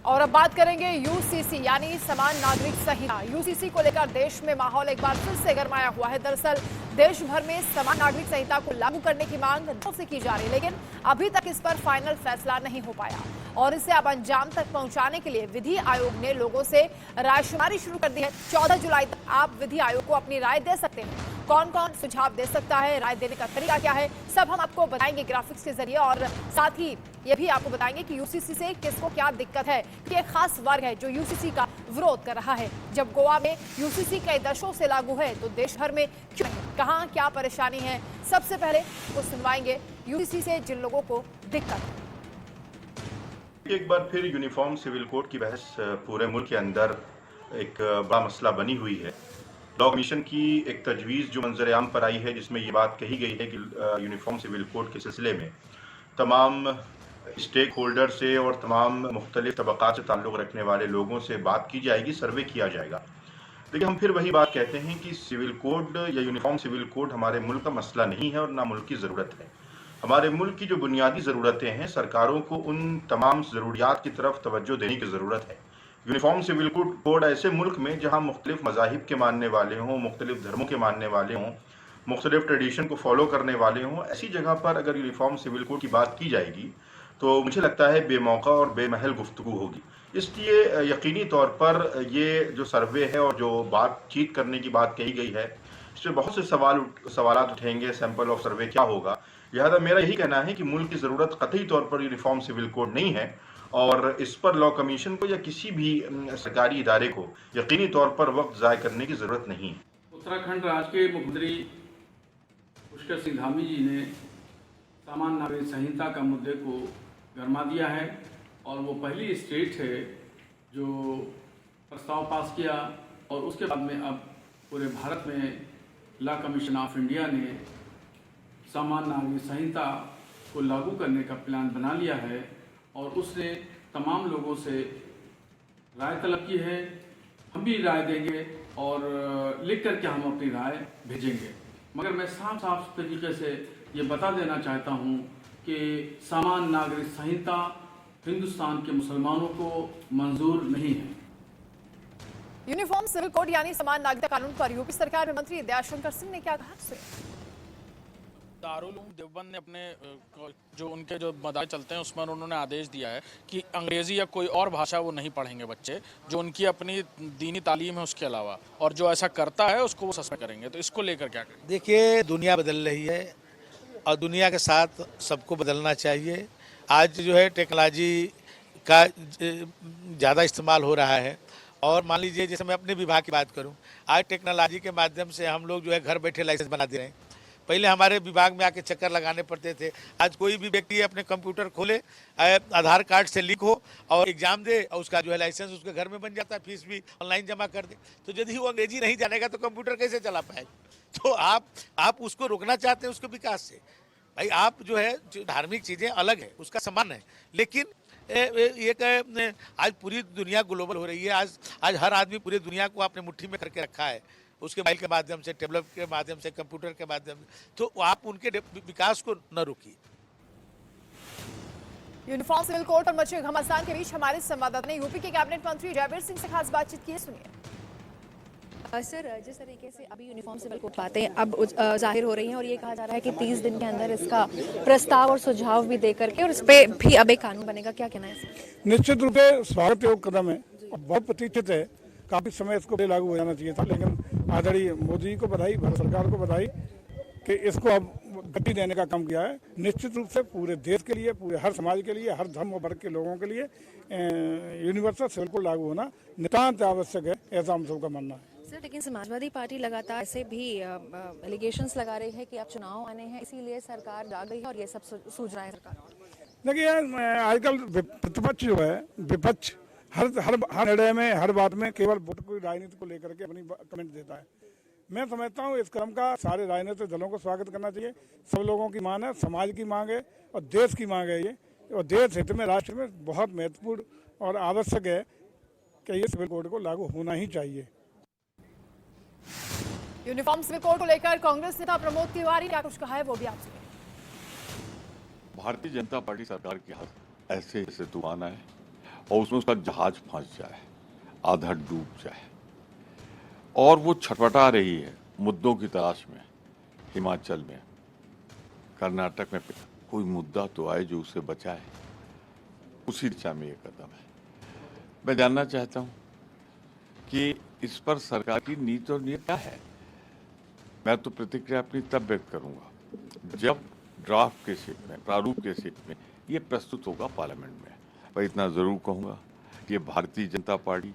और अब बात करेंगे यूसीसी यानी समान नागरिक संहिता। यूसीसी को लेकर देश में माहौल एक बार फिर से गरमाया हुआ है। दरअसल देश भर में समान नागरिक संहिता को लागू करने की मांग दिनों से की जा रही है, लेकिन अभी तक इस पर फाइनल फैसला नहीं हो पाया और इसे अब अंजाम तक पहुंचाने के लिए विधि आयोग ने लोगों से रायशुमारी शुरू कर दी है। 14 जुलाई तक आप विधि आयोग को अपनी राय दे सकते हैं। कौन कौन सुझाव दे सकता है, राय देने का तरीका क्या है, सब हम आपको बताएंगे ग्राफिक्स के जरिए। और साथ ही ये भी आपको बताएंगे कि यूसीसी से किसको क्या दिक्कत है। कि एक खास वर्ग है जो यूसीसी का विरोध कर रहा है। जब गोवा में यूसीसी कई दशकों से लागू है तो देश भर में क्यों नहीं, कहां क्या परेशानी है, सबसे पहले वो सुनवाएंगे यूसीसी से जिन लोगों को दिक्कत है। एक बार फिर यूनिफॉर्म सिविल कोड की बहस पूरे मुल्क के अंदर एक बड़ा मसला बनी हुई है। लॉ कमीशन की एक तजवीज़ जो मंजर-ए-आम पर आई है, जिसमें ये बात कही गई है कि यूनिफॉर्म सिविल कोड के सिलसिले में तमाम स्टेक होल्डर से और तमाम मुख्तलिफ तबक़ात से ताल्लुक़ रखने वाले लोगों से बात की जाएगी, सर्वे किया जाएगा। लेकिन हम फिर वही बात कहते हैं कि सिविल कोड या यूनिफॉर्म सिविल कोड हमारे मुल्क का मसला नहीं है और ना मुल्क की ज़रूरत है। हमारे मुल्क की जो बुनियादी ज़रूरतें हैं, सरकारों को उन तमाम ज़रूरियात की तरफ तवज्जो देने की ज़रूरत है। यूनिफॉर्म सिविल कोड ऐसे मुल्क में जहाँ मुख्तलिफ मज़ाहिब के मानने वाले हों, मुख्तलिफ धर्मों के मानने वाले हों, मुख्तलिफ ट्रेडिशन को फॉलो करने वाले हों, ऐसी जगह पर अगर यूनिफॉर्म सिविल कोड की बात की जाएगी तो मुझे लगता है बेमौका और बेमहल गुफ्तगू होगी। इसलिए यकीनी तौर पर ये जो सर्वे है और जो बातचीत करने की बात कही गई है, इसमें बहुत से सवालात उठेंगे। सैंपल ऑफ सर्वे क्या होगा? लिहाजा मेरा यही कहना है कि मुल्क की ज़रूरत कतई तौर पर यूनिफॉर्म सिविल कोड नहीं है और इस पर लॉ कमीशन को या किसी भी सरकारी इदारे को यकीनी तौर पर वक्त ज़ाय करने की ज़रूरत नहीं है। उत्तराखंड राज्य के मुख्यमंत्री पुष्कर सिंह धामी जी ने समान नागरिक संहिता का मुद्दे को गरमा दिया है और वो पहली स्टेट है जो प्रस्ताव पास किया और उसके बाद में अब पूरे भारत में लॉ कमीशन ऑफ इंडिया ने समान नागरिक संहिता को लागू करने का प्लान बना लिया है और उसने तमाम लोगों से राय तलब की है। हम भी राय देंगे और लिख करके हम अपनी राय भेजेंगे। मगर मैं साफ साफ तरीके से ये बता देना चाहता हूँ कि समान नागरिक संहिता हिंदुस्तान के मुसलमानों को मंजूर नहीं है। यूनिफॉर्म सिविल कोड यानी समान नागरिकता कानून पर यूपी सरकार में मंत्री दयाशंकर सिंह ने क्या कहा? दारुल उलूम देवबंद ने अपने जो उनके जो मदार चलते हैं उसमें उन्होंने आदेश दिया है कि अंग्रेज़ी या कोई और भाषा वो नहीं पढ़ेंगे बच्चे, जो उनकी अपनी दीनी तालीम है उसके अलावा, और जो ऐसा करता है उसको वो सस्पेंड करेंगे। तो इसको लेकर क्या करें? देखिए, दुनिया बदल रही है और दुनिया के साथ सबको बदलना चाहिए। आज जो है टेक्नोलॉजी का ज़्यादा इस्तेमाल हो रहा है और मान लीजिए जैसे मैं अपने विभाग की बात करूं, आज टेक्नोलॉजी के माध्यम से हम लोग जो है घर बैठे लाइसेंस बना दे रहे हैं। पहले हमारे विभाग में आके चक्कर लगाने पड़ते थे। आज कोई भी व्यक्ति अपने कंप्यूटर खोले, आधार कार्ड से लिंक हो और एग्जाम दे और उसका जो है लाइसेंस उसके घर में बन जाता है, फीस भी ऑनलाइन जमा कर दे। तो यदि वो अंग्रेजी नहीं जानेगा तो कंप्यूटर कैसे चला पाएगा? तो आप उसको रोकना चाहते हैं उसके विकास से। भाई आप जो है जो धार्मिक चीज़ें अलग है, उसका सम्मान है, लेकिन एक आज पूरी दुनिया ग्लोबल हो रही है। आज हर आदमी पूरी दुनिया को अपने मुट्ठी में करके रखा है, उसके मोबाइल के माध्यम से, टैबलेट के माध्यम से, कंप्यूटर के माध्यम से। तो आप उनके विकास को न रोकिए। यूनिफॉर्म सिविल कोड पर मचे घमासान के बीच हमारे संवाददाता ने यूपी के कैबिनेट मंत्री जयवीर सिंह से खास बातचीत की। सुनिए। सर, जिस तरीके से अभी यूनिफॉर्म सिविल कोड बातें अब जाहिर हो रही हैं और ये कहा जा रहा है कि 30 दिन के अंदर इसका प्रस्ताव और सुझाव भी दे करके और इस पे भी अब एक कानून बनेगा, क्या कहना है? निश्चित रूप से स्वागत योग्य कदम है और बहुत प्रतीक्षित है। काफी समय इसको लागू हो जाना चाहिए था, लेकिन आदरणीय मोदी जी को बधाई, भारत सरकार को बधाई कि इसको अब गति देने का काम किया है। निश्चित रूप से पूरे देश के लिए, पूरे हर समाज के लिए, हर धर्म और वर्ग के लोगों के लिए यूनिवर्सल सिविल कोड लागू होना नितांत आवश्यक है, ऐसा हम सबका मानना है। सर, लेकिन समाजवादी पार्टी लगातार ऐसे भी एलिगेशंस लगा रही है कि अब चुनाव आने हैं, इसीलिए सरकार जाग गई है और ये सब सूझ रहा है सरकार। देखिए, आजकल प्रतिपक्ष जो है, विपक्ष हर निर्णय में, हर बात में केवल वोट की राजनीति को लेकर के अपनी कमेंट देता है। मैं समझता हूँ इस क्रम का सारे राजनीतिक दलों को स्वागत करना चाहिए। सब लोगों की मांग है, समाज की मांग है और देश की मांग है ये, और देश हित में, राष्ट्र में बहुत महत्वपूर्ण और आवश्यक है कि ये सिविल कोड को लागू होना ही चाहिए। यूनिफॉर्म सिविल कोड को लेकर कांग्रेस नेता प्रमोद तिवारी क्या कुछ कहा है, वो भी आप सुनिए। भारतीय जनता पार्टी सरकार के हाथ ऐसे तूफान आए और उसमें उसका जहाज फंस जाए, आधा डूब जाए, और वो छटपटा रही है मुद्दों की तलाश में। हिमाचल में, कर्नाटक में कोई मुद्दा तो आए जो उसे बचाए, उसी दिशा में ये कदम है। मैं जानना चाहता हूँ कि इस पर सरकार की नीति और नीति क्या है। मैं तो प्रतिक्रिया अपनी तब व्यक्त करूंगा जब ड्राफ्ट के शेप में, प्रारूप के शेप में ये प्रस्तुत होगा पार्लियामेंट में। पर इतना जरूर कहूंगा कि ये भारतीय जनता पार्टी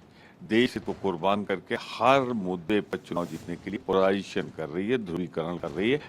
देश को कुर्बान करके हर मुद्दे पर चुनाव जीतने के लिए पोलराइजेशन कर रही है, ध्रुवीकरण कर रही है।